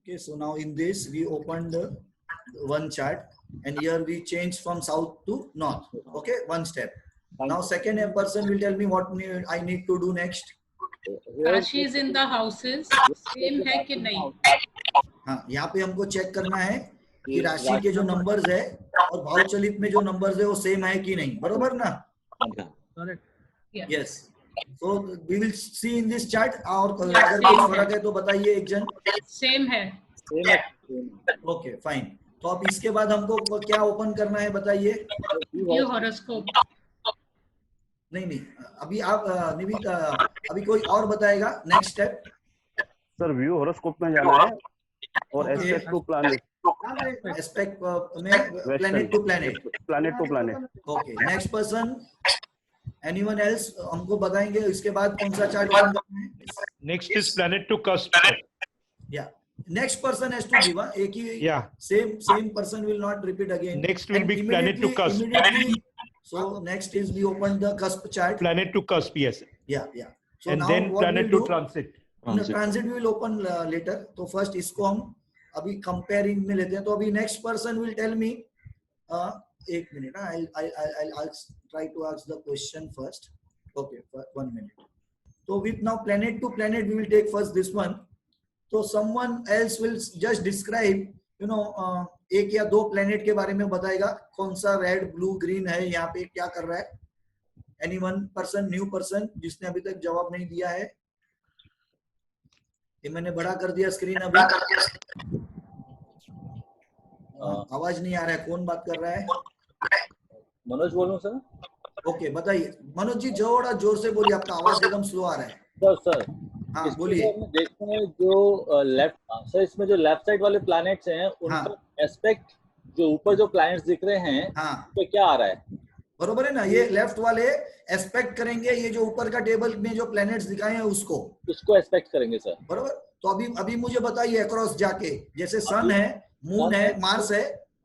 Okay, so now in this we opened one chart and here we change from south to north. Okay, one step. Now second person will tell me what I need to do next. राशि is in the houses, same है कि नहीं? हाँ, यहाँ पे हमको check करना है कि राशि के जो नंबर्स है और भाव चलित में जो नंबर्स है वो सेम है कि नहीं, बरोबर ना? Yes. So we will see in this chart. और अगर कुछ फर्क है तो बताइए एक जन. सेम है. Okay fine. तो अब इसके बाद हमको क्या ओपन करना है बताइए. ये हॉरोस्कोप. नहीं अभी आप निवित अभी कोई और बताएगा next step. Sir view horoscope में जाना है और एस्पेक्ट टू प्लैनेट. एस्पेक्ट में planet to planet. Okay next person. Anyone else हमको बताएंगे इसके बाद कौन सा चार्ट ओपन करना है. Next is planet to cusp. या next person has to give एक ही. Same person will not repeat again. Next will be planet to cusp. So next is we open the cusp chart. Planet to cusp, yes. Yeah. So and now then what planet to transit. Transit we will open later. तो first इसको हम अभी comparing में लेते हैं. तो अभी next person will tell me. एक minute. I'll try to ask the question first. Okay, 1 minute. So with now planet to planet we will take first this one. So someone else will just describe. एक या दो planet के बारे में बताएगा. कौन सा रेड ब्लू ग्रीन है, यहाँ पे क्या कर रहा है. Any one person, new person जिसने अभी तक जवाब नहीं दिया है. ये मैंने बड़ा कर दिया स्क्रीन अभी. आवाज नहीं आ रहा है. कौन बात कर रहा है? मनोज बोल रहा हूँ सर. ओके बताइए मनोज जी. थोड़ा जोर से बोलिए, आपका आवाज एकदम स्लो आ रहा है. सर हाँ बोलिए. देखते हैं जो लेफ्ट सर इसमें जो लेफ्ट साइड वाले प्लैनेट्स हैं उनका एस्पेक्ट जो ऊपर जो प्लैनेट्स दिख रहे हैं तो क्या आ रहा है. बरोबर है ना. ये लेफ्ट वाले एस्पेक्ट करेंगे. ये जो ऊपर का टेबल में जो प्लैनेट्स दिखाए हैं उसको एस्पेक्ट करेंगे सर. बरोबर. तो अभी मुझे बताइए अक्रॉस जाके, जैसे सन है, मून है, मार्स है,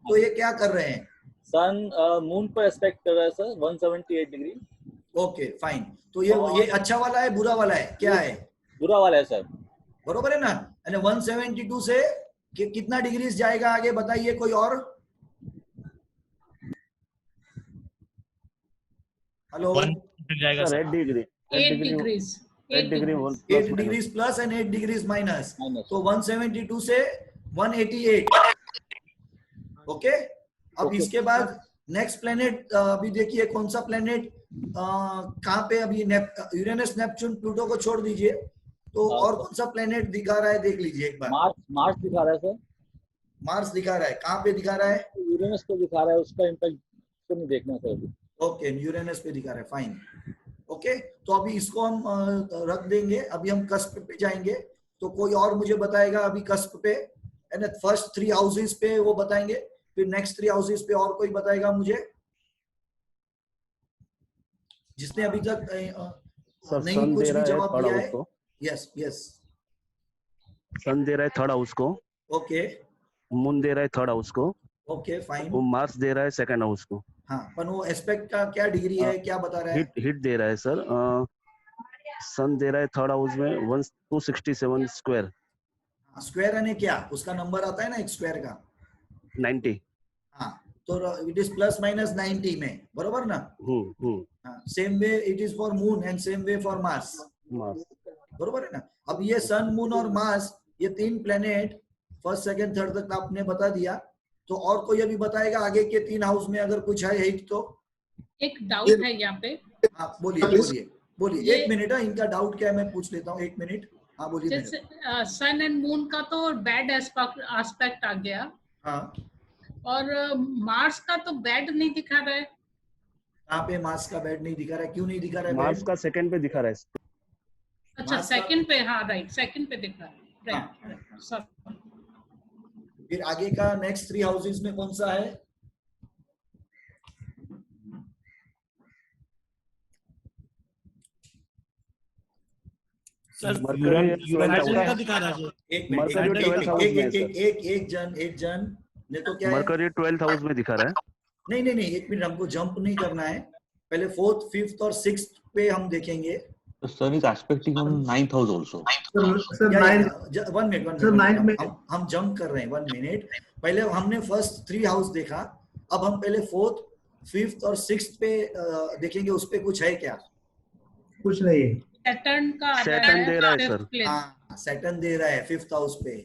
तो ये क्या कर रहे हैं. सन मून पर एस्पेक्ट कर रहा है सर 178 डिग्री. Okay fine. तो ये अच्छा वाला है, बुरा वाला है, क्या है? बुरा वाला है सर. बरोबर है ना. 172 से कितना डिग्रीज जाएगा आगे बताइए कोई और. Hello. 8 degree. 8 degrees plus and 8 degrees minus. तो 172 से 188. ओके. अब इसके बाद नेक्स्ट प्लेनेट अभी देखिए कौन सा प्लेनेट कहाँ पे. अभी यूरेनस, नेपच्यून, प्लूटो को छोड़ दीजिए. तो और कौन सा प्लेनेट दिखा रहा है देख लीजिए एक बार. मार्स दिखा रहा है सर. मार्स दिखा रहा है. कहाँ पे दिखा रहा है? यूरेनस पे दिखा रहा है. उसका इम्पैक्ट तो नहीं देखना सर. ओके यूरेनस पे दिखा रहा है. फाइन. ओके तो अभी इसको हम रख देंगे. अभी हम कस्प पे जाएंगे. तो कोई और मुझे बताएगा अभी कस्प पे. फर्स्ट 3 हाउसेस पे वो बताएंगे. फिर नेक्स्ट 3 हाउसेस पे और कोई बताएगा मुझे जिसने अभी तक नहीं कुछ भी जवाब दिया है. यस सन दे रहा है थर्ड हाउस को. ओके. मून दे रहा है थर्ड हाउस को. Okay fine. वो मार्स दे रहा है सेकंड हाउस को. हाँ पर वो एस्पेक्ट का क्या डिग्री है, क्या बता रहा है? हिट दे रहा है सर. सन दे रहा है थर्ड हाउस में 267 स्क्वायर. स्क्वायर यानी क्या? उसका नंबर आता है ना एक स्क्वायर का 90. हाँ तो इट इज प्लस माइनस 90 में. बरोबर ना. Same way it is for moon and same way for Mars. बरोबर है ना. अब ये सन, मून और मार्स, ये 3 प्लेनेट फर्स्ट सेकंड थर्ड तक आपने बता दिया. तो और कोई अभी बताएगा आगे के 3 हाउस में अगर कुछ है हिट तो. एक डाउट है यहाँ पे. हाँ बोलिए. 1 मिनट है. इनका डाउट क्या है मैं पूछ लेता हूँ. 1 मिनट. हाँ बोलिए. जैसे सन एंड मून का तो बैड एस्पेक्ट आ गया. हाँ. और मार्स का तो बैड नहीं दिखा रहा है. कहाँ पे मार्स का बैड नहीं दिखा रहा है? क्यों नहीं दिखा रहा है? मार्स का सेकंड पे दिखा रहा है. अच्छा सेकंड पे. हाँ राइट सेकंड पे दिख रहा है. राइट. फिर आगे का नेक्स्ट 3 हाउसेस में कौन सा है? एक जन ने तो क्या है? मरकरी 12th हाउस में दिखा रहा है. नहीं 1 मिनट. हमको जंप नहीं करना है. पहले 4th, 5th और 6th पे हम देखेंगे. The sun is aspecting on 9th house also. Sir, one minute हम जंप कर रहे हैं 1 मिनट। पहले हमने फर्स्ट 3 हाउस देखा, अब हम पहले 4th, 5th और 6th पे देखेंगे, उस पे कुछ है क्या? कुछ नहीं है। सैटर्न का सैटर्न दे रहा है सर। हाँ, सैटर्न दे रहा है 5th हाउस पे,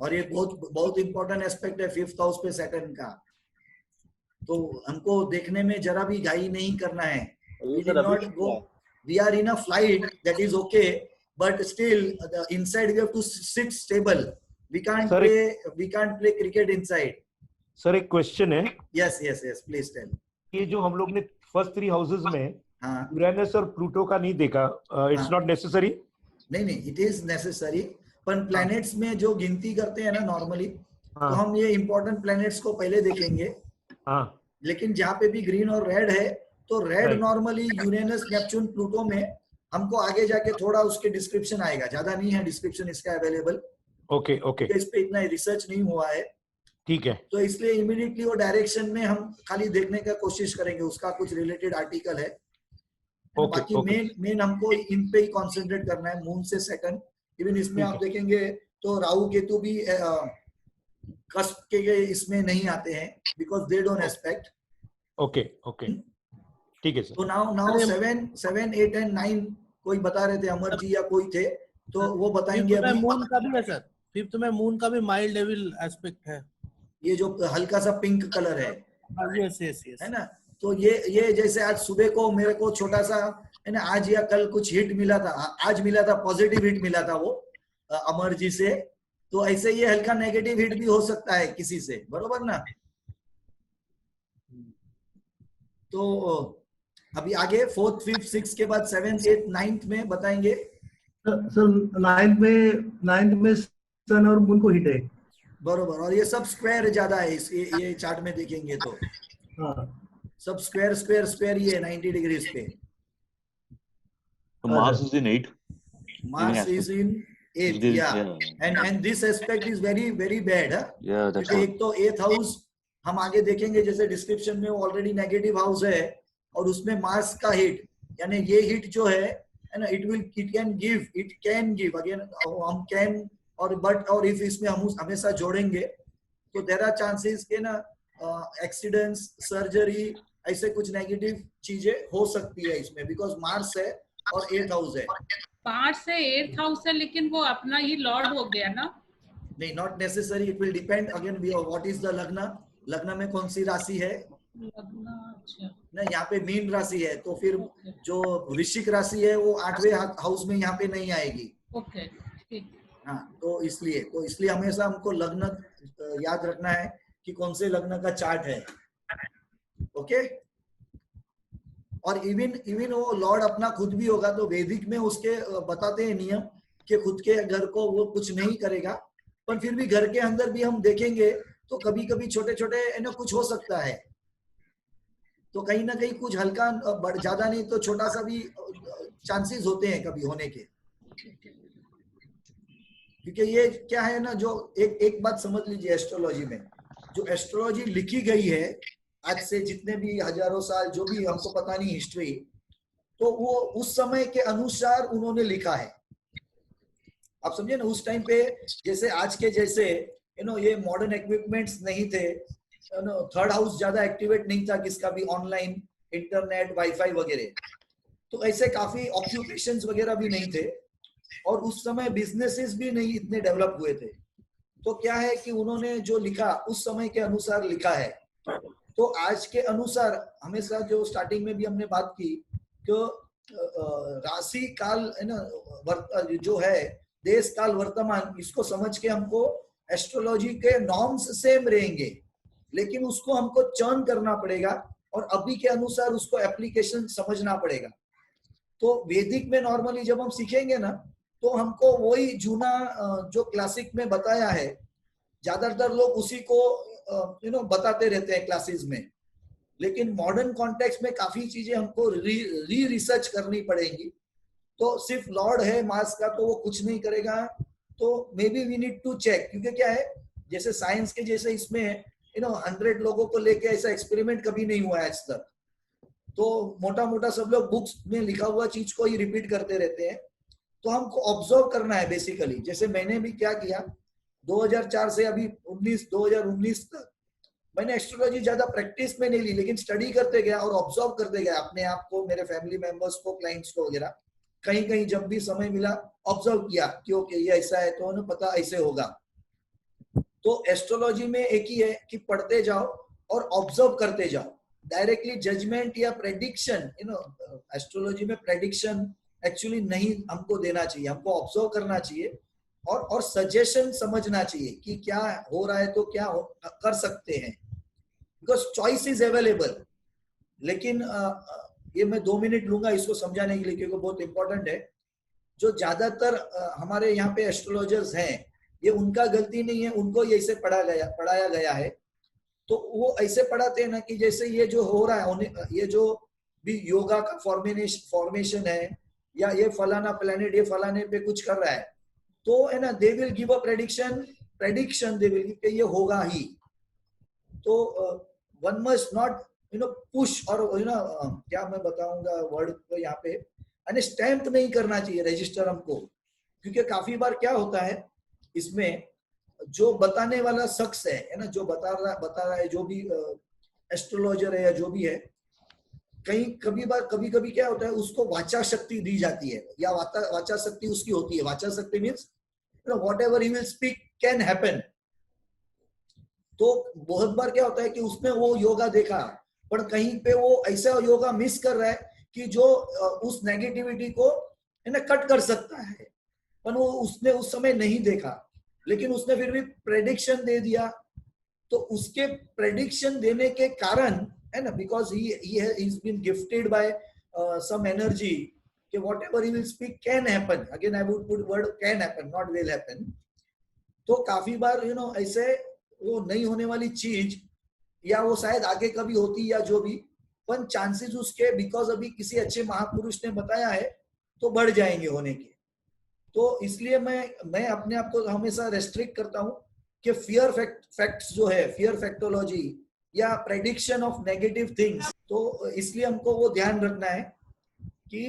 और ये बहुत इंपॉर्टेंट एस्पेक्ट है 5th हाउस पे सैटर्न का। तो हमको देखने में जरा भी घाई नहीं करना है। We are in a flight, that is okay, but still inside we have to sit stable. We can't play cricket inside. Sir एक क्वेश्चन है। Yes, please tell. ये जो हम लोग ने फर्स्ट 3 हाउसेस में यूरेनस और प्लूटो का नहीं देखा, इट्स नॉट नेसेसरी? नहीं, इट इज नेसेसरी, पर प्लैनेट्स में जो गिनती करते हैं ना नॉर्मली, तो हम ये इंपॉर्टेंट प्लैनेट्स को पहले देखेंगे। लेकिन जहाँ पे भी ग्रीन और रेड है, तो red normally Uranus, Neptune, Pluto में हमको आगे जाके थोड़ा उसके डिस्क्रिप्शन आएगा, ज्यादा नहीं है डिस्क्रिप्शन इसका अवेलेबल। ओके, इस पे इतना रिसर्च नहीं हुआ है, ठीक है। तो इसलिए इमीडिएटली वो डायरेक्शन में हम खाली देखने का कोशिश करेंगे, उसका कुछ रिलेटेड आर्टिकल है। बाकी मेन हमको इन पे ही कॉन्सेंट्रेट करना है, मून से सेकंड। इवन इसमें आप देखेंगे तो राहु केतु भी कस्प के इसमें नहीं आते हैं, because they don't aspect. Okay, ठीक है सर। तो नाउ 7, 8 एंड 9 कोई बता रहे थे, अमर जी या कोई थे, तो वो बताएंगे। अभी मून का भी है सर, 5th में मून का भी माइल्ड डेविल एस्पेक्ट है, ये जो हल्का सा पिंक कलर है। यस है ना। तो ये जैसे आज सुबह को मेरे को छोटा सा है ना, आज या कल कुछ हिट मिला था, आज मिला था, पॉजिटिव हिट मिला था वो अमर जी से। तो ऐसे ये हल्का नेगेटिव हिट भी हो सकता है किसी से, बरोबर ना। तो अभी आगे 4th, 5th, 6th के बाद 7th, 8th, 9th में बताएंगे। सर 9th में सन और मून को हिट है, बरोबर। और ये सब स्क्वायर ज्यादा है ये चार्ट में देखेंगे तो सब स्क्वायर ये 90 डिग्रीज पे। Mars is in 8. Mars is in 8, yeah. And this aspect is very very bad, huh? Yeah, that's एक तो 8th हाउस हम आगे देखेंगे, जैसे डिस्क्रिप्शन में वो ऑलरेडी नेगेटिव हाउस है, और उसमें मार्स का हिट, यानी ये हिट जो है ना, इट कैन गिव अगेन, हम कैन और बट और इफ इसमें हम हमेशा जोड़ेंगे तो देयर आर चांसेस के ना एक्सीडेंट्स, सर्जरी, ऐसे कुछ नेगेटिव चीजें हो सकती है इसमें, बिकॉज मार्स है और 8th हाउस है। मार्स से 8th हाउस है, लेकिन वो अपना ही लॉर्ड हो गया ना। नहीं, not necessary, it will depend again what is the लग्न में कौन सी राशि है। अच्छा ना, यहाँ पे मीन राशि है, तो फिर जो वृश्चिक राशि है वो 8वें हाउस में यहाँ पे नहीं आएगी। ओके, ठीक। हाँ, तो इसलिए हमेशा हमको लग्न याद रखना है कि कौन से लग्न का चार्ट है। ओके। और इवन वो लॉर्ड अपना खुद भी होगा, तो वैदिक में उसके बताते हैं नियम कि खुद के घर को वो कुछ नहीं करेगा, पर फिर भी घर के अंदर भी हम देखेंगे तो कभी कभी छोटे छोटे कुछ हो सकता है। तो कहीं ना कहीं कुछ हल्का, ज्यादा नहीं तो छोटा सा भी चांसेस होते हैं कभी होने के। क्योंकि ये क्या है ना, जो एक बात समझ लीजिए, एस्ट्रोलॉजी में जो एस्ट्रोलॉजी लिखी गई है आज से जितने भी हजारों साल, जो भी हमको पता नहीं हिस्ट्री, तो वो उस समय के अनुसार उन्होंने लिखा है। आप समझे ना, उस टाइम पे जैसे आज के जैसे ये मॉडर्न इक्विपमेंट्स नहीं थे, 3rd हाउस ज्यादा एक्टिवेट नहीं था किसका भी, ऑनलाइन, इंटरनेट, वाईफाई वगैरह, तो ऐसे काफी ऑक्यूपेशंस वगैरह भी नहीं थे, और उस समय बिजनेसेस भी नहीं इतने डेवलप हुए थे। तो क्या है कि उन्होंने जो लिखा उस समय के अनुसार लिखा है। तो आज के अनुसार हमेशा, जो स्टार्टिंग में भी हमने बात की, तो राशि काल है ना, जो है देश काल वर्तमान, इसको समझ के हमको एस्ट्रोलॉजी के नॉर्म्स सेम रहेंगे, लेकिन उसको हमको चर्न करना पड़ेगा और अभी के अनुसार उसको एप्लीकेशन समझना पड़ेगा। तो वैदिक में नॉर्मली जब हम सीखेंगे ना, तो हमको वही जूना जो क्लासिक में बताया है, ज्यादातर लोग उसी को बताते रहते हैं क्लासेस में, लेकिन मॉडर्न कॉन्टेक्स्ट में काफी चीजें हमको रिसर्च करनी पड़ेंगी। तो सिर्फ लॉर्ड है मार्स का तो वो कुछ नहीं करेगा, तो maybe we need to check, क्योंकि क्या है, जैसे साइंस के जैसे इसमें 100 लोगों को लेके ऐसा एक्सपेरिमेंट कभी नहीं हुआ है आज तक। तो मोटा मोटा सब लोग बुक्स में लिखा हुआ चीज को ही रिपीट करते रहते हैं। तो हमको ऑब्जर्व करना है बेसिकली। जैसे मैंने भी क्या किया, 2004 से अभी 2019 तक मैंने एस्ट्रोलॉजी ज्यादा प्रैक्टिस में नहीं ली, लेकिन स्टडी करते गया और ऑब्जर्व करते गया अपने आप को, मेरे फैमिली मेंबर्स को, क्लाइंट्स को वगैरह। कहीं कहीं जब भी समय मिला ऑब्जर्व किया कि ओके ये ऐसा है तो उन्हें पता ऐसे होगा। तो एस्ट्रोलॉजी में एक ही है कि पढ़ते जाओ और ऑब्जर्व करते जाओ। डायरेक्टली जजमेंट या प्रेडिक्शन, एस्ट्रोलॉजी में प्रेडिक्शन एक्चुअली नहीं हमको देना चाहिए, हमको ऑब्जर्व करना चाहिए और सजेशन समझना चाहिए कि क्या हो रहा है तो क्या कर सकते हैं, बिकॉज चॉइस इज अवेलेबल। लेकिन ये मैं 2 मिनट लूंगा इसको समझाने के लिए क्योंकि बहुत इंपॉर्टेंट है। जो ज्यादातर हमारे यहाँ पे एस्ट्रोलॉजर्स हैं, ये उनका गलती नहीं है, उनको ये ऐसे पढ़ाया गया है। तो वो ऐसे पढ़ाते हैं ना कि जैसे ये जो हो रहा है, ये जो भी योगा का फॉर्मेशन है या ये फलाना प्लेनेट ये फलाने पे कुछ कर रहा है, तो है ना, they will give a prediction they will give, ये होगा ही। तो वन मस्ट नॉट पुश और क्या मैं बताऊंगा वर्ड को यहाँ पे, यानी स्टैंप नहीं करना चाहिए रजिस्टर हमको। क्योंकि काफी बार क्या होता है इसमें, जो बताने वाला शख्स है ना, जो बता रहा है, जो भी एस्ट्रोलॉजर है या जो भी है, कभी कभी क्या होता है, उसको वाचा शक्ति दी जाती है या वाचा शक्ति उसकी होती है। वाचा शक्ति means whatever he will speak can happen. तो बहुत बार क्या होता है कि उसने वो योगा देखा, पर कहीं पे वो ऐसा योगा मिस कर रहा है कि जो उस नेगेटिविटी को है ना कट कर सकता है, पर वो उसने उस समय नहीं देखा, लेकिन उसने फिर भी प्रेडिक्शन दे दिया। तो उसके प्रेडिक्शन देने के कारण है ना, because he has been gifted by some energy कि whatever he will speak can happen. Again I would put word can happen, not will happen. तो काफी बार ऐसे वो नहीं होने वाली चीज, या वो शायद आगे कभी होती या जो भी, पर चांसेस उसके बिकॉज अभी किसी अच्छे महापुरुष ने बताया है तो बढ़ जाएंगे होने के। तो इसलिए मैं अपने आप को हमेशा रेस्ट्रिक्ट करता हूँ कि फियर फैक्ट्स जो है, फियर फैक्टोलॉजी या प्रेडिक्शन ऑफ नेगेटिव थिंग्स, तो इसलिए हमको वो ध्यान रखना है कि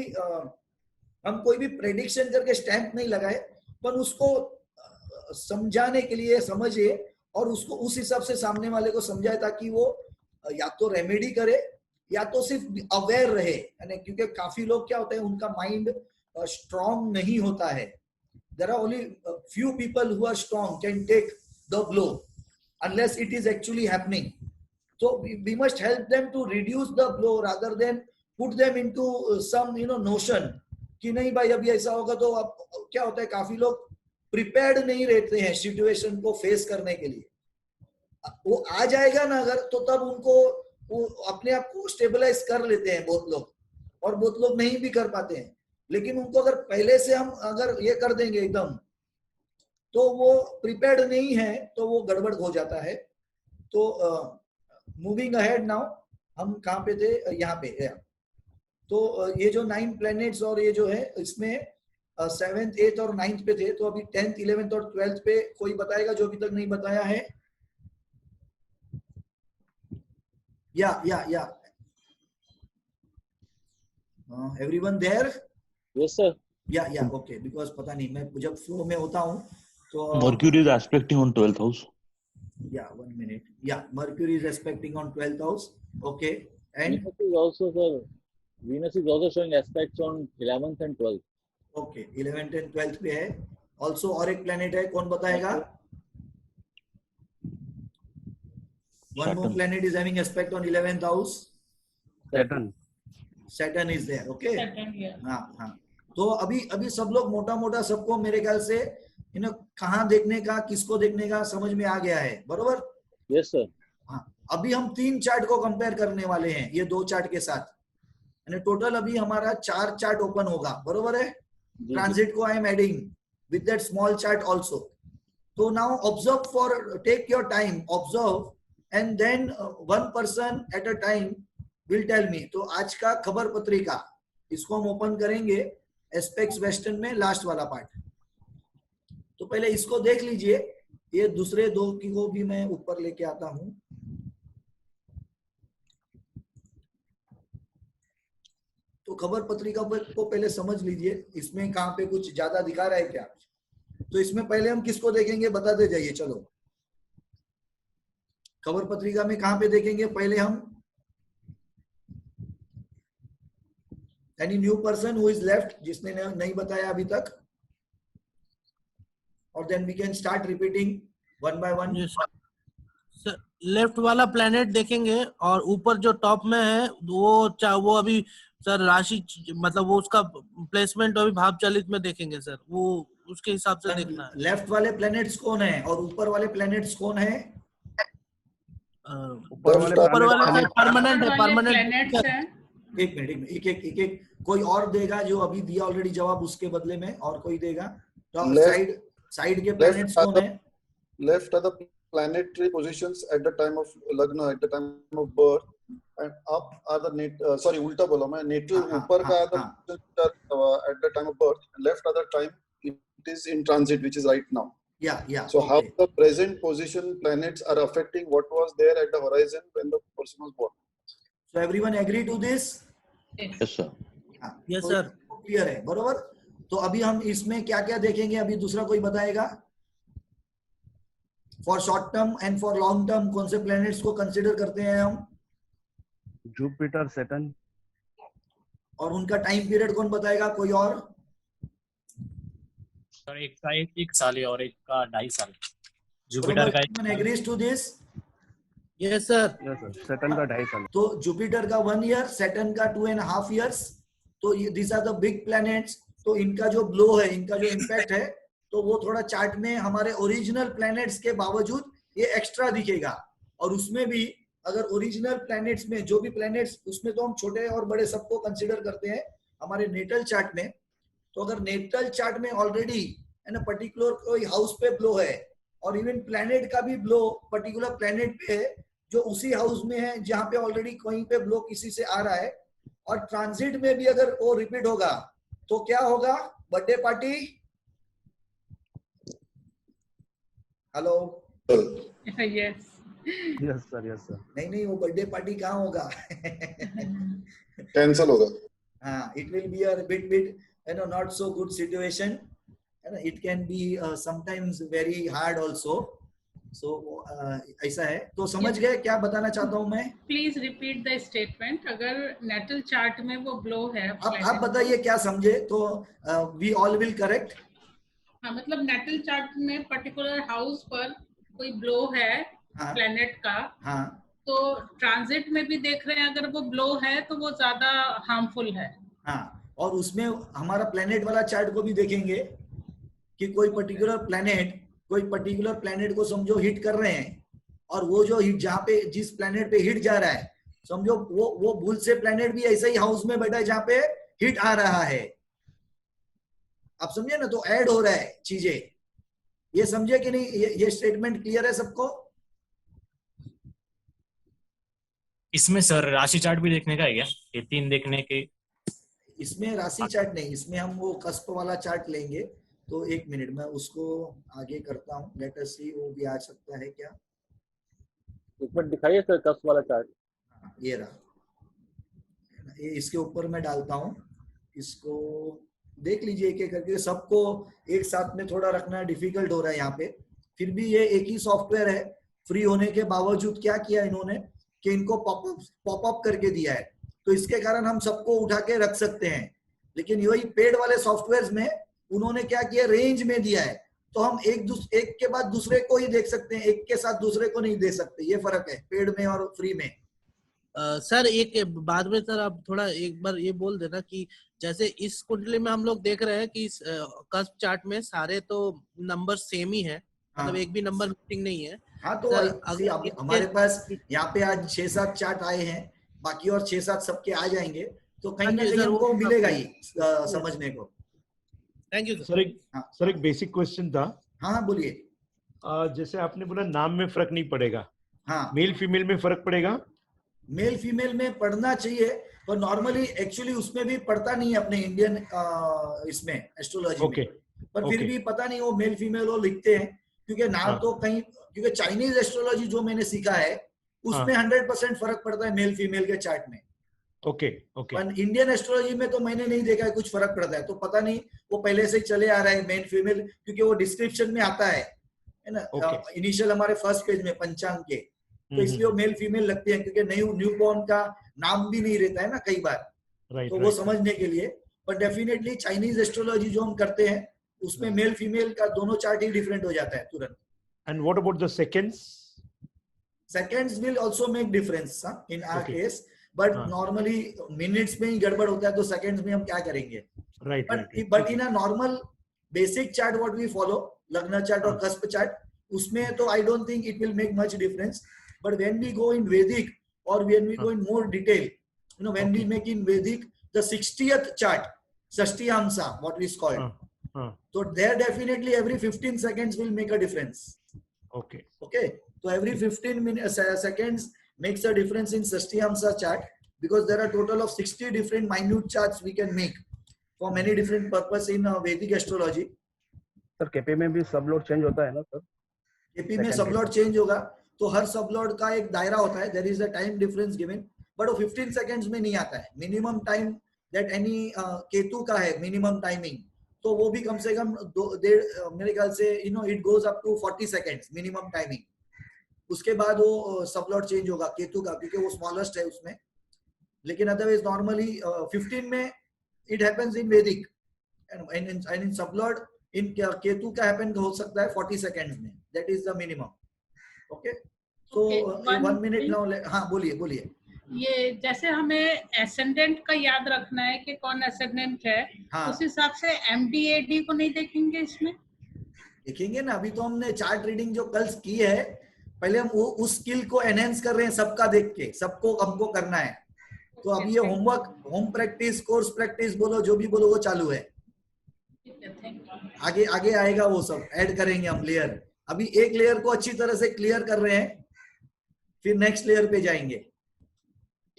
हम कोई भी प्रेडिक्शन करके स्टैंप नहीं लगाए, पर उसको समझाने के लिए समझे और उसको उस हिसाब से सामने वाले को समझाए, ताकि वो या तो रेमेडी करे या तो सिर्फ अवेयर रहे। यानी क्योंकि काफी लोग क्या होते हैं, उनका माइंड स्ट्रॉन्ग नहीं होता है। There are only few people who are strong can take the blow unless it is actually happening. So we must help them to reduce the blow rather than put them into some notion कि नहीं भाई अभी ऐसा होगा। तो अब क्या होता है, काफी लोग प्रिपेयर्ड नहीं रहते हैं सिचुएशन को फेस करने के लिए। वो आ जाएगा ना अगर, तो तब उनको वो अपने आप को स्टेबलाइज कर लेते हैं बहुत लोग, और बहुत लोग नहीं भी कर पाते हैं। लेकिन उनको अगर पहले से हम अगर ये कर देंगे एकदम, तो वो प्रिपेयर्ड नहीं है तो वो गड़बड़ हो जाता है। तो मूविंग अहेड नाउ, हम कहाँ पे थे, यहाँ पे। तो ये जो 9 प्लैनेट्स और ये जो है इसमें 7th 8th और 9th पे थे। तो अभी 10th 11th और 12th पे कोई बताएगा जो अभी तक नहीं बताया है? या एवरीवन देयर? Yes sir. या ओके, बिकॉज पता नहीं, मैं जब फ्लो में होता हूँ तो Mercury is aspecting on 12th house. Yeah, 1 minute. Yeah, Mercury is aspecting on 12th house. Okay. And Venus is also showing aspects on 11th and 12th. Okay, 11th and 12th पे है। Also और एक planet है, कौन बताएगा? One more planet is having aspect on 11th house. Saturn is there. Okay. Saturn, yeah. हाँ। तो अभी सब लोग मोटा सबको मेरे ख्याल से कहाँ देखने का, किसको देखने का समझ में आ गया है, बरोबर? Yes sir. हाँ, अभी हम 3 चार्ट को कंपेयर करने वाले हैं ये 2 चार्ट के साथ। यानी टोटल अभी हमारा 4 चार्ट ओपन होगा, बरोबर है? ट्रांजिट को I am adding with that small chart also. तो now observe for, take your time, observe and then one person at a time will tell me. तो आज का खबर पत्रिका, इसको हम ओपन करेंगे एस्पेक्ट्स वेस्टर्न में, लास्ट वाला पार्ट। तो पहले इसको देख लीजिए, ये दूसरे 2 की को भी मैं ऊपर लेके आता हूं। तो खबर पत्रिका को पहले समझ लीजिए, इसमें कहाँ पे कुछ ज्यादा दिखा रहा है क्या। तो इसमें पहले हम किसको देखेंगे बताते जाइए। चलो खबर पत्रिका में कहाँ पे देखेंगे पहले हम, any new person who is left, जिसने नहीं बताया अभी तक, और then we can start repeating one by one. Left वाला प्लेनेट देखेंगे और ऊपर जो टॉप में है वो अभी सर राशि मतलब वो उसका प्लेसमेंट अभी भाव चलित में देखेंगे सर, वो उसके हिसाब से देखना है। लेफ्ट वाले प्लैनेट्स कौन है और ऊपर वाले प्लैनेट्स कौन है? ऊपर वाले परमानेंट है, प्लैनेट्स है। एक मिनट, एक कोई और देगा जो अभी दिया ऑलरेडी जवाब, उसके बदले में और कोई देगा। तो साइड के प्लैनेट्स कौन है? Left are the planetary positions at the time of lagna, at the time of birth, and up are the sorry ulta bola main, natal upar ka are the at the time of birth, and left are the time it is in transit, which is right now. Yeah. So how the present position planets are affecting what was there at the horizon when the person was born. So everyone agree to this? Yes sir. Yes sir. Clear है, बरोबर। तो अभी हम इसमें क्या क्या देखेंगे, अभी दूसरा कोई बताएगा? For short term and for long term कौन से प्लैनेट्स को कंसीडर करते हैं हम? Jupiter, Saturn. और उनका टाइम पीरियड कौन बताएगा? कोई और? सर एक का एक साल है और एक का 2.5 साल। जुपिटर का agrees to this? Yes sir. Saturn का 2.5 साल। तो जुपिटर का 1 ईयर, सैटर्न का 2.5 years। तो this are the big planets. तो इनका जो ब्लो है, इनका जो इम्पैक्ट है, तो वो थोड़ा चार्ट में हमारे ओरिजिनल प्लैनेट्स के बावजूद ये एक्स्ट्रा दिखेगा। और उसमें भी अगर ओरिजिनल प्लैनेट्स में जो भी प्लैनेट्स, उसमें तो हम छोटे और बड़े सबको कंसीडर करते हैं हमारे नेटल चार्ट में। तो अगर नेटल चार्ट में ऑलरेडी है ना पर्टिकुलर कोई हाउस पे ब्लो है, और इवन प्लैनेट का भी ब्लो पर्टिकुलर प्लैनेट पे है जो उसी हाउस में है जहां पे ऑलरेडी कहीं पे ब्लो किसी से आ रहा है, और ट्रांजिट में भी अगर वो रिपीट होगा तो क्या होगा? Birthday party. Hello? Yes sir. नहीं, वो बर्थडे पार्टी कहाँ होगा? कैंसल होगा। हाँ, it will be a bit not so good situation, and it can be sometimes very hard also. So ऐसा है। तो समझ गए क्या बताना चाहता हूँ मैं? Please repeat the statement. अगर नेटल चार्ट में वो ब्लो है, आप बताइए क्या समझे, तो वी ऑल विल करेक्ट। हाँ, मतलब नेटल चार्ट में पर्टिकुलर हाउस पर कोई ब्लो है प्लैनेट का, तो ट्रांजिट में भी देख रहे हैं अगर वो ब्लो है तो वो ज्यादा हार्मफुल है। हाँ, और उसमें हमारा प्लैनेट वाला चार्ट को भी देखेंगे कि कोई पर्टिकुलर प्लैनेट को समझो हिट कर रहे हैं, और वो जो हिट जहाँ पे जिस प्लैनेट पे हिट जा रहा है, समझो वो भूल से प्लैनेट भी ऐसे ही हाउस में बैठा है जहाँ पे हिट आ रहा है। आप समझे ना? तो ऐड हो रहा है चीजें। ये समझे कि नहीं? ये स्टेटमेंट क्लियर है सबको? इसमें सर राशि चार्ट भी देखने का है क्या? ये 3 देखने के? इसमें राशि चार्ट नहीं, इसमें हम वो कस्प वाला चार्ट लेंगे। तो 1 मिनट में उसको आगे करता हूँ। लेट अस सी, वो भी आ सकता है क्या? इसमें दिखाइए सर कस्प वाला चार्ट। ये रहा, ये इसके ऊपर मैं डालता हूँ। इसको देख लीजिए एक एक करके। सबको एक साथ में थोड़ा रखना डिफिकल्ट हो रहा है यहाँ पे। फिर भी ये एक ही सॉफ्टवेयर है, फ्री होने के बावजूद क्या किया इन्होंने कि इनको पॉपअप करके दिया है, तो इसके कारण हम सबको उठा के रख सकते हैं। लेकिन यही पेड वाले सॉफ्टवेयर में उन्होंने क्या किया, रेंज में दिया है, तो हम एक के बाद दूसरे को ही देख सकते हैं, एक के साथ दूसरे को नहीं दे सकते। ये फर्क है पेड में और फ्री में। सर एक बाद में सर आप थोड़ा एक बार ये बोल देना कि जैसे इस कुंडली में हम लोग देख रहे हैं कि कस्प चार्ट में सारे तो नंबर सेम ही है, मतलब एक भी नंबर मिसिंग नहीं है। हाँ, तो हमारे पास यहाँ पे आज 6-7 चार्ट आए हैं, बाकी और 6-7 सबके आ जाएंगे, तो कहीं ना कहीं हमको मिलेगा ही समझने को। Thank you sir. एक बेसिक क्वेश्चन था। हाँ बोलिए। जैसे आपने बोला नाम में फर्क नहीं पड़ेगा, हाँ, मेल फीमेल में फर्क पड़ेगा? मेल फीमेल में पढ़ना चाहिए, पर नॉर्मली एक्चुअली उसमें भी पढ़ता नहीं है अपने इंडियन इसमें एस्ट्रोलॉजी में। पर फिर भी पता नहीं वो मेल फीमेल वो लिखते हैं, क्योंकि नाम तो कहीं, क्योंकि चाइनीज एस्ट्रोलॉजी जो मैंने सीखा है उसमें 100% फर्क पड़ता है मेल फीमेल के चार्ट में। Okay okay. पर इंडियन एस्ट्रोलॉजी में तो मैंने नहीं देखा है कुछ फर्क पड़ता है, तो पता नहीं वो पहले से चले आ रहा है मेल फीमेल, क्योंकि वो डिस्क्रिप्शन में आता है ना, इनिशियल हमारे फर्स्ट पेज में पंचांग के, तो इसलिए वो मेल फीमेल लगती है, क्योंकि न्यू बॉर्न का नाम भी नहीं रहता है ना कई बार, तो वो समझने के लिए। पर डेफिनेटली चाइनीज एस्ट्रोलॉजी जो हम करते हैं उसमें मेल फीमेल का दोनों चार्ट ही डिफरेंट हो जाता है तुरंत। And what about the seconds? Seconds will also make difference in our case, but normally minutes में ही गड़बड़ होता है, तो सेकंड्स में हम क्या करेंगे? Right. But in a normal basic chart what we follow, लग्न चार्ट और कस्प चार्ट, उसमें तो I don't think it will make much difference. But when we go in Vedic और when we go in more detail, you know, when we make in Vedic the 60th chart, षष्टियांशा what is called, so there definitely every 15 seconds will make a difference. Okay, so every 15 seconds makes a difference in षष्टियांशा chart, because there are total of 60 different minute charts we can make for many different purpose in Vedic astrology. Sir KP में भी सब load change होता है ना sir? KP में सब load change होगा, तो हर सब लोड का एक दायरा होता है, there is a time difference given, but वो 15 seconds में नहीं आता है। Minimum time that any Ketu का है मिनिमम टाइमिंग, तो वो भी कम से कम मेरे ख्याल से you know it goes up to 40 seconds minimum timing. उसके बाद वो सब लॉट चेंज होगा केतु का, क्योंकि वो स्मॉलेस्ट है उसमें। लेकिन अदरवाइज नॉर्मली 15 में इट हैपेंस इन वैदिक, एंड इन सब लॉट इन केतु का हैपन हो सकता है 40 seconds में, that is the minimum. Okay, so 1 minute now. हाँ बोलिए। ये जैसे हमें एसेंडेंट का याद रखना है कि कौन एसेंडेंट है, हाँ। उस हिसाब से MDAD को नहीं देखेंगे इसमें? देखेंगे ना, अभी तो हमने चार्ट रीडिंग जो कल की है, पहले हम उस स्किल को एनहेंस कर रहे हैं, सबका देख के, सबको हमको करना है। तो अभी ये homework, home practice, course practice बोलो, जो भी बोलो, वो चालू है। आगे आएगा वो सब, ऐड करेंगे हम लेयर। अभी एक लेयर को अच्छी तरह से क्लियर कर रहे हैं, फिर नेक्स्ट लेयर पे जाएंगे।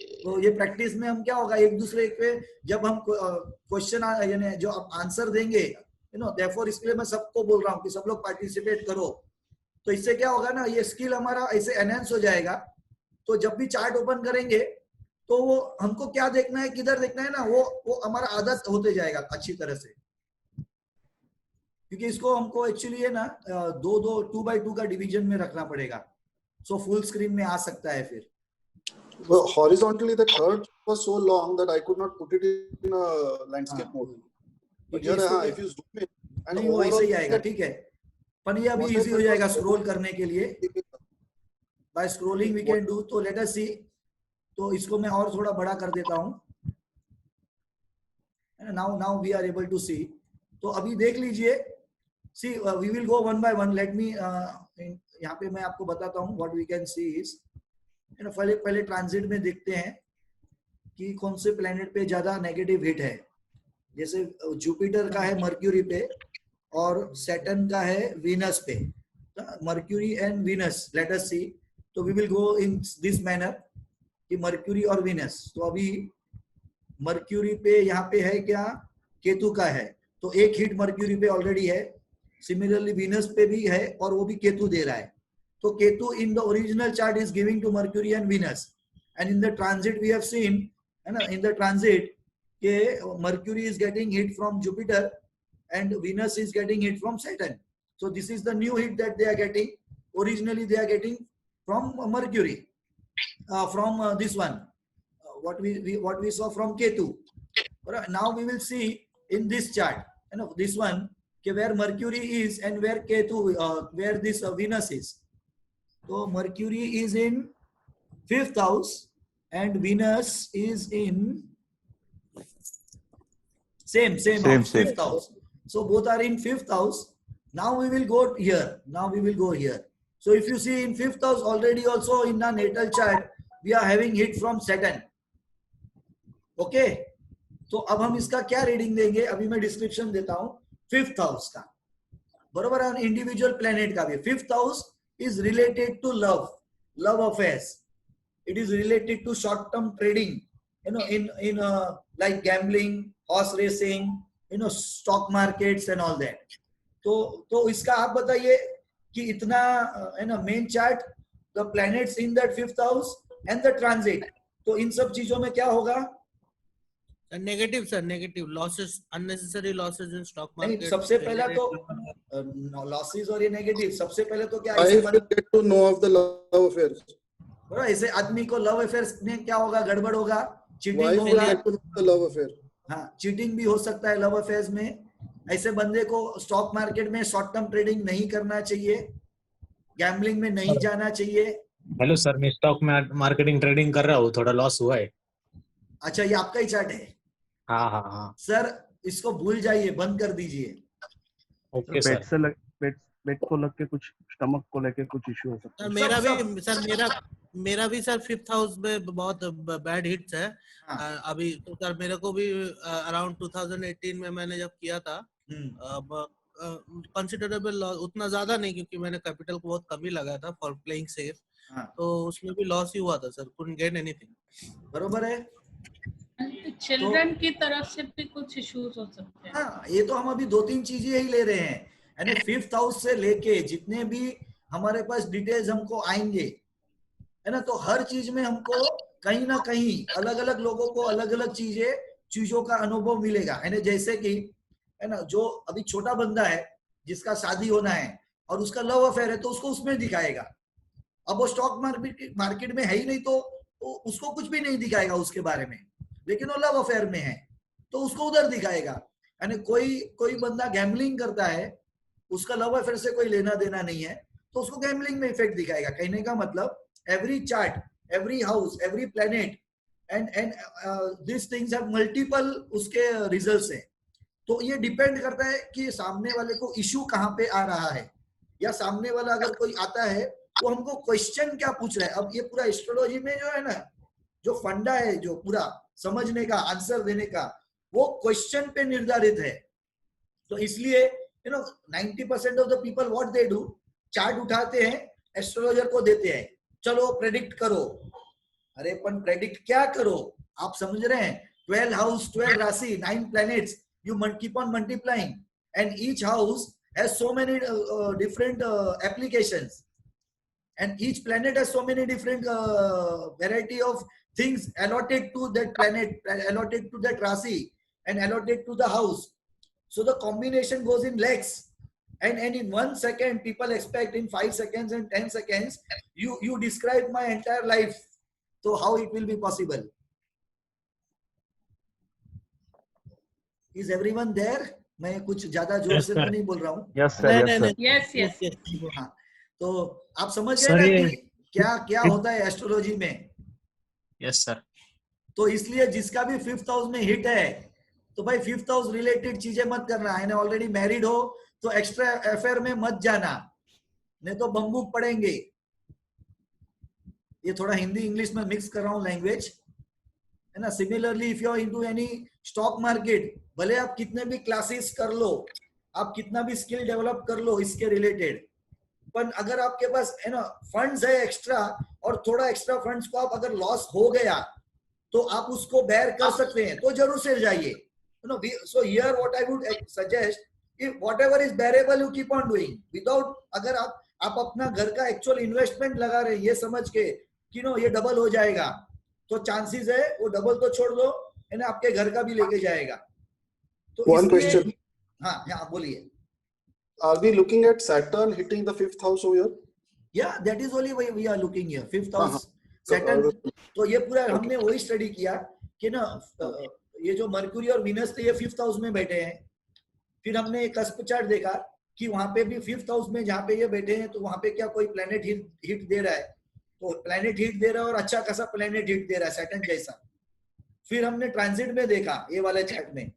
तो ये प्रैक्टिस में हम क्या होगा, एक दूसरे पे जब हम क्वेश्चन यानी जो आंसर देंगे, यू नो, देयरफॉर इसके लिए मैं सबको बोल रहा हूँ कि सब लोग पार्टिसिपेट करो। तो इससे क्या होगा ना, ये स्किल हमारा ऐसे एनहेंस हो जाएगा। तो जब भी चार्ट ओपन करेंगे तो वो हमको क्या देखना है, किधर देखना है ना, वो हमारा आदत होते जाएगा अच्छी तरह से। क्योंकि इसको हमको एक्चुअली है ना 2x2 का डिवीजन में रखना पड़ेगा, सो फुल स्क्रीन में आ सकता है फिर। Well, horizontally the curve was so long that I could not put it in a landscape mode. But here, if you zoom in, and वो ऐसे ही आएगा, ठीक है। पर ये अभी इजी हो जाएगा स्क्रॉल करने के लिए, by scrolling we can do. तो लेट अस सी, तो इसको मैं और थोड़ा बड़ा कर देता हूँ। Now we are able to see. तो अभी देख लीजिए, see we will go one by one. Let me, यहाँ पे मैं आपको बताता हूँ what we can see is, पहले ट्रांजिट में देखते हैं कि कौन से प्लेनेट पे ज्यादा नेगेटिव हिट है। जैसे जुपिटर का है मर्क्यूरी पे, और सैटर्न का है वीनस पे। Mercury and Venus, let us see. तो we will go in this manner कि मर्क्यूरी और वीनस। तो अभी मर्क्यूरी पे यहाँ पे है क्या, केतु का है, तो एक हिट मर्क्यूरी पे ऑलरेडी है। सिमिलरली वीनस पे भी है, और वो भी केतु दे रहा है। तो Ketu in the original chart is giving to Mercury and Venus, and in the transit we have seen, है ना, in the transit के Mercury is getting hit from Jupiter and Venus is getting hit from Saturn. So this is the new hit that they are getting. Originally they are getting from Mercury, from this one, what we saw from Ketu. Now we will see in this chart, you know, this one, where Mercury is and where Ketu, where this Venus is. So Mercury is in 5th house and Venus is in same house, 5th house. So both are in 5th house. Now we will go here. So if you see in 5th house already, also in the natal chart we are having hit from Saturn. Okay, तो अब हम इसका क्या reading देंगे, अभी मैं description देता हूँ 5th हाउस का, बरोबर है, इंडिविजुअल प्लेनेट का भी। 5th house is related to love affairs. It is related to short term trading, you know, in like gambling, horse racing, you know, stock markets and all that. तो इसका आप बताइए कि इतना है ना, main chart, the planets in that 5th house and the transit. तो इन सब चीजों में क्या होगा? Negative sir, negative losses, unnecessary losses in stock market. सबसे पहला तो लॉसेस और ये नेगेटिव, सबसे पहले तो क्या get to know of the love affairs. ऐसे आदमी को लव अफेयर्स में क्या होगा? गड़बड़ होगा, चीटिंग Wife will होगा। get to know the love affair. हाँ, चीटिंग भी हो सकता है लव अफेयर्स में। ऐसे बंदे को स्टॉक मार्केट में शॉर्ट टर्म ट्रेडिंग नहीं करना चाहिए, गैम्बलिंग में नहीं जाना चाहिए। हेलो सर, मैं स्टॉक मार्केटिंग ट्रेडिंग कर रहा हूँ, थोड़ा लॉस हुआ है। अच्छा, ये आपका ही चार्ट है? हाँ हाँ हाँ सर, इसको भूल जाइए, बंद कर दीजिए। Okay sir. पेट को लग के कुछ, स्टमक को लेके कुछ इश्यू हो सकता है। मेरा भी सर 5th हाउस में बहुत बैड हिट्स है। अभी तो सर मेरे को भी अराउंड 2018 में मैंने जब किया था, कंसिडरेबल लॉस, उतना ज्यादा नहीं क्योंकि मैंने कैपिटल को बहुत कम ही लगाया था फॉर प्लेइंग सेफ, तो उसमें भी लॉस ही हुआ था सर, कुडंट गेट एनीथिंग। बरोबर है। चिल्ड्रन की तरफ से भी कुछ इश्यूज हो सकते हैं। हाँ, ये तो हम अभी 2-3 चीजें ही ले रहे हैं, यानी 5th हाउस से लेके जितने भी हमारे पास डिटेल्स हमको आएंगे, है ना, तो हर चीज में हमको कहीं ना कहीं अलग अलग लोगों को अलग अलग चीजों का अनुभव मिलेगा, है ना। जैसे कि, है ना, जो अभी छोटा बंदा है जिसका शादी होना है और उसका लव अफेयर है, तो उसको उसमें दिखाएगा। अब वो स्टॉक मार्केट में है ही नहीं, तो उसको कुछ भी नहीं दिखाएगा उसके बारे में, लेकिन वो लव अफेयर में है तो उसको उधर दिखाएगा। यानी कोई बंदा गैम्बलिंग करता है, उसका लव अफेयर से कोई लेना देना नहीं है, तो उसको गैम्बलिंग में इफेक्ट दिखाएगा। कहने का मतलब every chart, every house, every planet and this things have multiple उसके रिजल्ट्स हैं। तो ये डिपेंड करता है कि सामने वाले को इशू कहाँ पे आ रहा है, या सामने वाला अगर कोई आता है तो हमको क्वेश्चन क्या पूछ रहा है। अब ये पूरा एस्ट्रोलॉजी में जो है ना, जो फंडा है, जो पूरा समझने का, आंसर देने का, वो क्वेश्चन पे निर्धारित है। तो इसलिए 90% of the people what they do, chart उठाते हैं, एस्ट्रोलॉजर को देते हैं, चलो प्रेडिक्ट करो। अरे पण प्रेडिक्ट क्या करो, आप समझ रहे हैं? 12 हाउस, 12 राशि, 9 planets, you keep on multiplying, and each house has so many different applications, and each planet has so many different variety of things allotted to that planet, allotted to that Rasi, and allotted to the house. So the combination goes in lakhs, and in 1 second people expect in 5 seconds and 10 seconds you describe my entire life. So how it will be possible? Is everyone there? मैं कुछ ज्यादा जोर से तो नहीं बोल रहा हूँ। Yes sir. हाँ, तो आप समझ गए ना कि क्या होता है एस्ट्रोलॉजी में? Yes sir. तो इसलिए जिसका भी 5th हाउस में हिट है, तो भाई 5th हाउस रिलेटेड चीजें मत करना है ना। ऑलरेडी मैरिड हो तो एक्स्ट्रा अफेयर में मत जाना, नहीं तो बम्बूक पड़ेंगे। ये थोड़ा हिंदी इंग्लिश में मिक्स कर रहा हूँ लैंग्वेज, है ना। Similarly if you are into any stock market, भले आप कितने भी क्लासेस कर लो, आप कितना भी स्किल डेवलप कर लो इसके रिलेटेड, पर अगर आपके पास, है ना, फंड्स है एक्स्ट्रा, और थोड़ा एक्स्ट्रा फंड्स को आप अगर लॉस हो गया तो आप उसको बेयर कर सकते हैं, तो जरूर से जाइए। So here what I would suggest, if whatever is bearable you keep on doing without, अगर आप अपना घर का एक्चुअल इन्वेस्टमेंट लगा रहे हैं ये समझ के कि ये डबल हो जाएगा, तो चांसेस है वो डबल तो छोड़ दो, है ना, आपके घर का भी लेके जाएगा। तो one question, हाँ बोलिए। Are we looking at Saturn hitting the 5th house over here? Yeah, that is only why we are looking here. 5th house Saturn, तो ये पूरा हमने वही स्टडी किया कि ना, ये जो मरक्यूरी और वीनस थे ये 5th हाउस में बैठे हैं। फिर हमने एक कस्प चार्ट देखा कि वहां पे भी 5th हाउस में जहाँ पे ये बैठे हैं, तो वहां पे क्या कोई प्लेनेट हिट दे रहा है, तो प्लेनेट हिट दे रहा है और अच्छा खासा प्लेनेट हिट दे रहा है सैटर्न जैसा। फिर हमने ट्रांजिट में देखा ये वाले चार्ट में,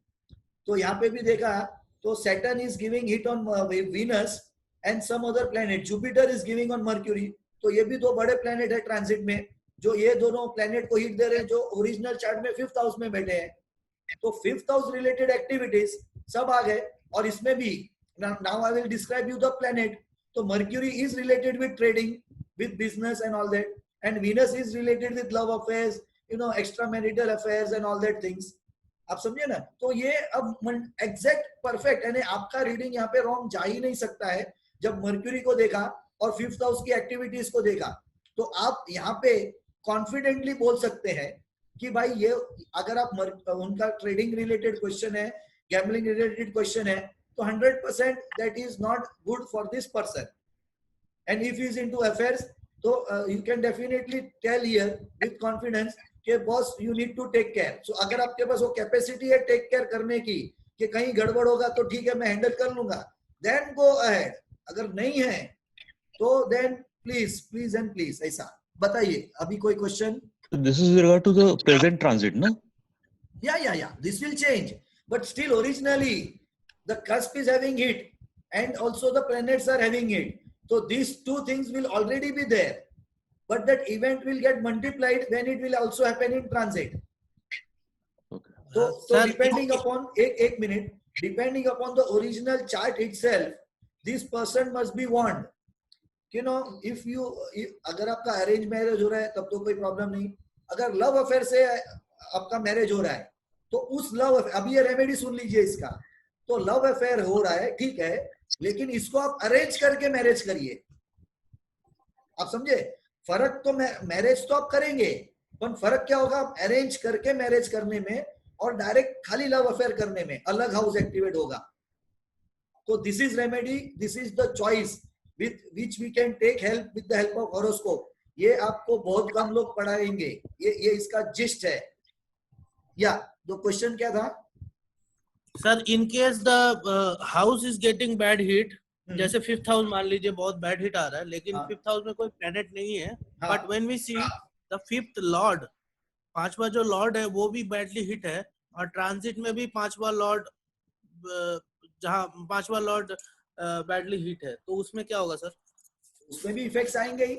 तो यहाँ पे भी देखा, तो Saturn is giving hit on Venus and some other planet, Jupiter is giving on Mercury. तो ये भी दो बड़े प्लेनेट है ट्रांजिट में, जो ये दोनों प्लेनेट को हिट दे रहे हैं, जो ओरिजिनल चार्ट में 5th हाउस में बैठे हैं। तो 5th हाउस रिलेटेड एक्टिविटीज सब आ गए। और इसमें भी now I will describe you the planet. तो Mercury is related with trading, with business and all that, and Venus is related with love affairs, extra marital affairs and all that things. आप समझे ना? तो ये अब exact perfect, यानी आपका reading यहाँ पे रॉन्ग जा ही नहीं सकता है। जब मर्क्यूरी को देखा और 5th हाउस की एक्टिविटीज को देखा, तो आप यहाँ पे कॉन्फिडेंटली बोल सकते हैं कि भाई ये अगर आप उनका ट्रेडिंग रिलेटेड क्वेश्चन है, गैम्बलिंग रिलेटेड क्वेश्चन है, तो 100% that is not good for this person. And if is into affairs, तो you can definitely tell here with confidence कि boss you need to take care. So अगर आपके पास वो capacity है take care करने की कि कहीं गड़बड़ होगा तो ठीक है मैं हैंडल कर लूंगा, देन गो अहेड. अगर नहीं है तो then please please and please. ऐसा बताइए. अभी कोई question? This is regard to the present transit, no? Yeah. This will change, but still originally the cusp is having it, and also the planets are having it. So these two things will already be there, but that event will get multiplied when it will also happen in transit. Okay. So depending upon एक minute, depending upon the original chart itself, this person must be warned. You know, if अगर आपका arrange marriage हो रहा है तब तो कोई problem नहीं. अगर लव अफेयर से आपका मैरिज हो रहा है तो उस लव, अभी ये रेमेडी सुन लीजिए इसका. तो लव अफेयर हो रहा है ठीक है, लेकिन इसको आप अरेंज करके मैरिज करिए. आप समझे फर्क? तो मैरिज तो आप करेंगे, पर फर्क क्या होगा आप अरेंज करके मैरिज करने में और डायरेक्ट खाली लव अफेयर करने में. अलग हाउस एक्टिवेट होगा. तो this is remedy, this is the choice with which we can take help with the help of horoscope. ये आपको बहुत कम लोग पढ़ाएंगे. ये इसका जिस्ट है. या दो क्वेश्चन क्या था sir? In case the house is getting bad hit, जैसे 5th हाउस मान लीजिए बहुत बैड हिट आ रहा है, लेकिन 5th हाउस में कोई प्लैनेट नहीं है, but when we see the 5th lord, 5वां जो लॉर्ड है वो भी बैडली हिट है, और ट्रांजिट में भी 5वां लॉर्ड, जहां 5वां लॉर्ड बैडली हिट है, तो उसमें क्या होगा सर? उसमें भी इफेक्ट्स आएंगे ही.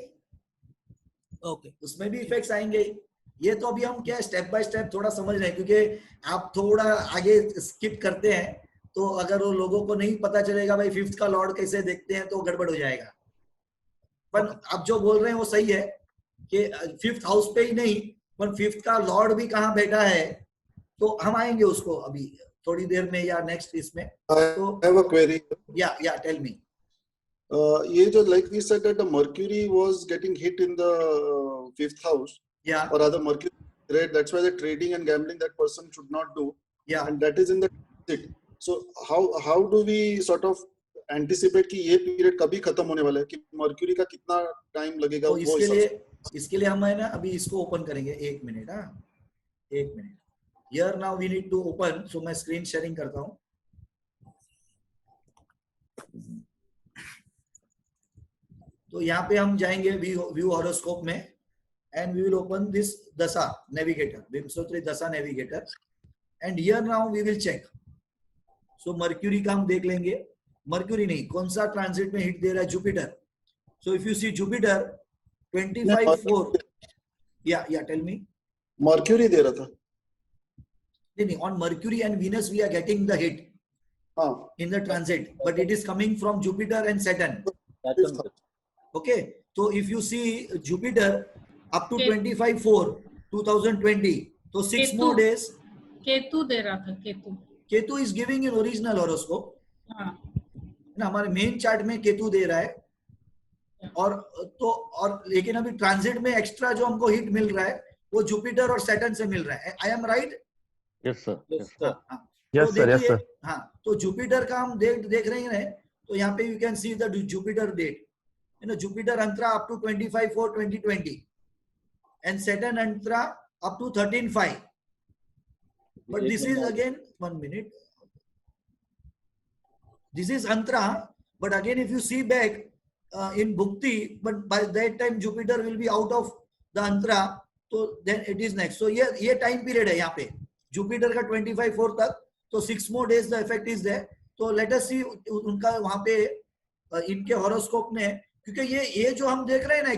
ओके, उसमें भी इफेक्ट्स आएंगे ही. ये तो अभी हम क्या स्टेप बाय स्टेप थोड़ा समझ रहे हैं, क्योंकि आप थोड़ा आगे स्किप करते हैं तो अगर वो लोगों को नहीं पता चलेगा भाई 5th का लॉर्ड कैसे देखते हैं तो गड़बड़ हो जाएगा. पर आप जो बोल रहे हैं वो सही है कि 5th हाउस पे ही नहीं, पर 5th का लॉर्ड भी कहाँ बैठा है, तो हम आएंगे उसको अभी थोड़ी देर में या नेक्स्ट इसमें. तो I have a query. Yeah, tell me. ये जो like we said that the Mercury was getting hit in the 5th house. Yeah. Or other Mercury, right? That's why the trading and gambling that person should not do. Yeah. And that is in the transit. So how do we sort of anticipate कि ये period कभी खत्म होने वाला है, कि Mercury का कितना time लगेगा? तो इसके लिए हम है ना अभी इसको ओपन करेंगे. 1 मिनट. हाँ 1 minute. Here now we need to open, so मैं स्क्रीन शेयरिंग करता हूँ. तो यहाँ पे हम जाएंगे व्यू हॉरोस्कोप में, and we will open this dasha navigator, Vimshottari dasha navigator, and here now we will check. So Mercury का हम देख लेंगे. मर्क्यूरी नहीं, कौन सा ट्रांजिट में हिट दे रहा है? Jupiter. So if you see Jupiter 25/4. या टेल मी. मर्क्यूरी दे रहा था. On Mercury and Venus we are getting the hit in the transit, but it is coming from Jupiter and Saturn. Okay, so if you see Jupiter up to 25/4/2020, so 6 more days. Ketu दे रहा था. Ketu is giving in original horoscope. ना हमारे main chart में केतु दे रहा है, और लेकिन अभी ट्रांजिट में एक्स्ट्रा जो हमको हिट मिल रहा है वो जुपिटर और सैटर्न से मिल रहा है. I am right? Yes, sir. Yes, sir. हाँ, तो जुपिटर का हम देख रहे हैं. तो यहाँ पे you can see the Jupiter date. Jupiter antara up to 25/4/2020 and Saturn antara up to 13/5. But this is again 1 minute. This is Antara, but again if you see back in Bhukti, but by that time Jupiter will be out of the अंतरा, तो then it is next. So ये time period है यहाँ पे Jupiter का 25/4 तक. तो 6 more days the effect is there. तो let us see उनका वहां पे इनके हॉरोस्कोप में, क्योंकि ये जो हम देख रहे हैं ना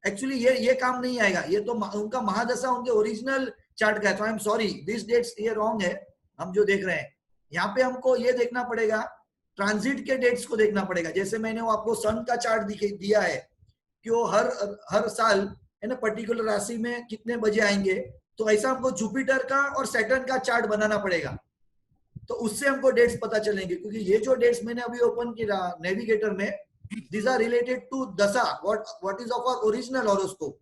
एक्चुअली ये काम नहीं आएगा. ये तो उनका महादशा उनके ओरिजिनल चार्ट का है. तो I am sorry, this dates ये रॉन्ग है हम जो देख रहे हैं. यहाँ पे हमको ये देखना पड़ेगा, ट्रांजिट के डेट्स को देखना पड़ेगा. जैसे मैंने वो आपको सन का चार्ट दिया है कि वो हर साल है ना पर्टिकुलर राशि में कितने बजे आएंगे. तो ऐसा हमको जुपिटर का और सैटर्न का चार्ट बनाना पड़ेगा, तो उससे हमको डेट्स पता चलेंगे. क्योंकि ये जो डेट्स मैंने अभी ओपन किया नेविगेटर में, these are related to दशा, what is of our original horoscope.